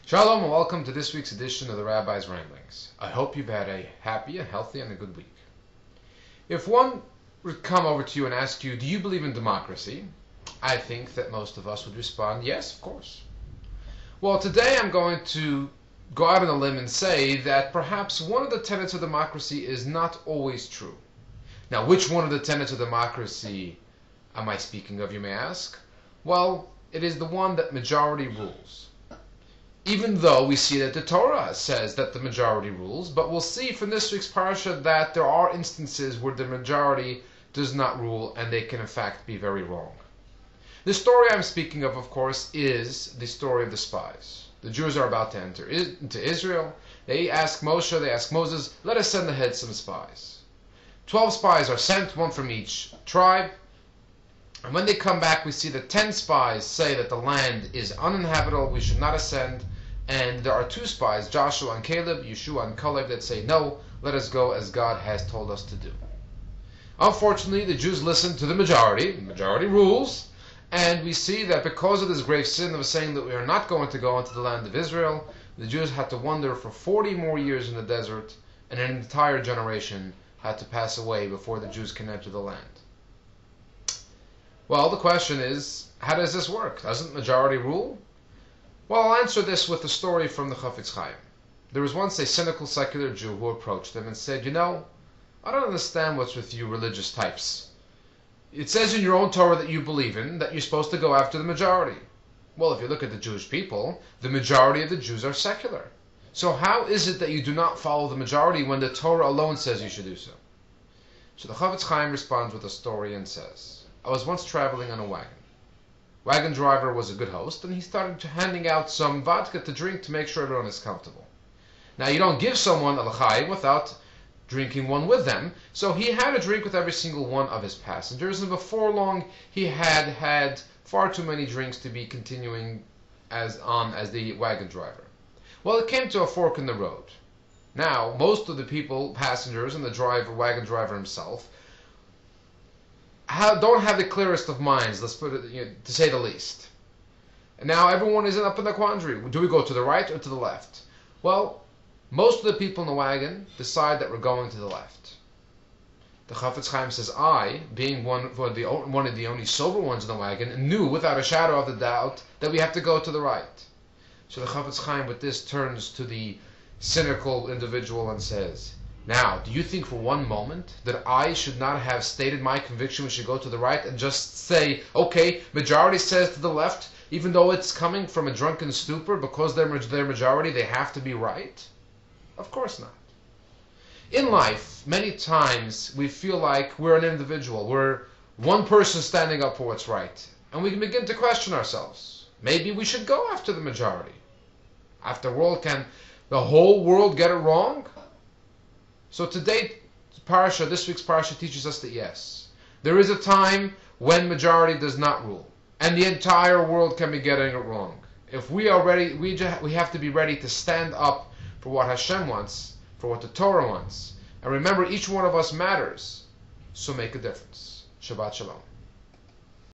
Shalom and welcome to this week's edition of the Rabbi's Ramblings. I hope you've had a happy, a healthy, and a good week. If one would come over to you and ask you, do you believe in democracy? I think that most of us would respond, yes, of course. Well, today I'm going to go out on a limb and say that perhaps one of the tenets of democracy is not always true. Now, which one of the tenets of democracy am I speaking of, you may ask? Well, it is the one that majority rules. Even though we see that the Torah says that the majority rules, but we'll see from this week's parasha that there are instances where the majority does not rule and they can in fact be very wrong. The story I'm speaking of course, is the story of the spies. The Jews are about to enter into Israel. They ask Moshe, they ask Moses, let us send ahead some spies. 12 spies are sent, one from each tribe. And when they come back, we see that 10 spies say that the land is uninhabitable, we should not ascend. And there are 2 spies, Joshua and Caleb, Yeshua and Caleb, that say, no, let us go as God has told us to do. Unfortunately, the Jews listen to the majority rules, and we see that because of this grave sin of saying that we are not going to go into the land of Israel, the Jews had to wander for 40 more years in the desert, and an entire generation had to pass away before the Jews can enter the land. Well, the question is, how does this work? Doesn't majority rule? Well, I'll answer this with a story from the Chafetz Chaim. There was once a cynical secular Jew who approached him and said, you know, I don't understand what's with you religious types. It says in your own Torah that you believe in that you're supposed to go after the majority. Well, if you look at the Jewish people, the majority of the Jews are secular. So how is it that you do not follow the majority when the Torah alone says you should do so? So the Chafetz Chaim responds with a story and says, I was once traveling on a wagon. Wagon driver was a good host, and he started handing out some vodka to drink to make sure everyone is comfortable. Now, you don't give someone a l'chaim without drinking one with them, so he had a drink with every single one of his passengers, and before long, he had far too many drinks to be continuing as the wagon driver. Well, it came to a fork in the road. Now, most of the people, passengers, and the wagon driver himself, don't have the clearest of minds, let's put it, to say the least. And now everyone is up in the quandary. Do we go to the right or to the left? Well, most of the people in the wagon decide that we're going to the left. The Chafetz Chaim says, I, being one of the only sober ones in the wagon, knew without a shadow of a doubt that we have to go to the right. So the Chafetz Chaim with this turns to the cynical individual and says, now, do you think for one moment that I should not have stated my conviction we should go to the right and just say, okay, majority says to the left, even though it's coming from a drunken stupor, because they're majority, they have to be right? Of course not. In life, many times we feel like we're an individual. We're one person standing up for what's right. And we can begin to question ourselves. Maybe we should go after the majority. After all, can the whole world get it wrong? So today, this week's parasha teaches us that yes, there is a time when majority does not rule, and the entire world can be getting it wrong. If we are ready, we have to be ready to stand up for what Hashem wants, for what the Torah wants, and remember, each one of us matters. So make a difference. Shabbat Shalom.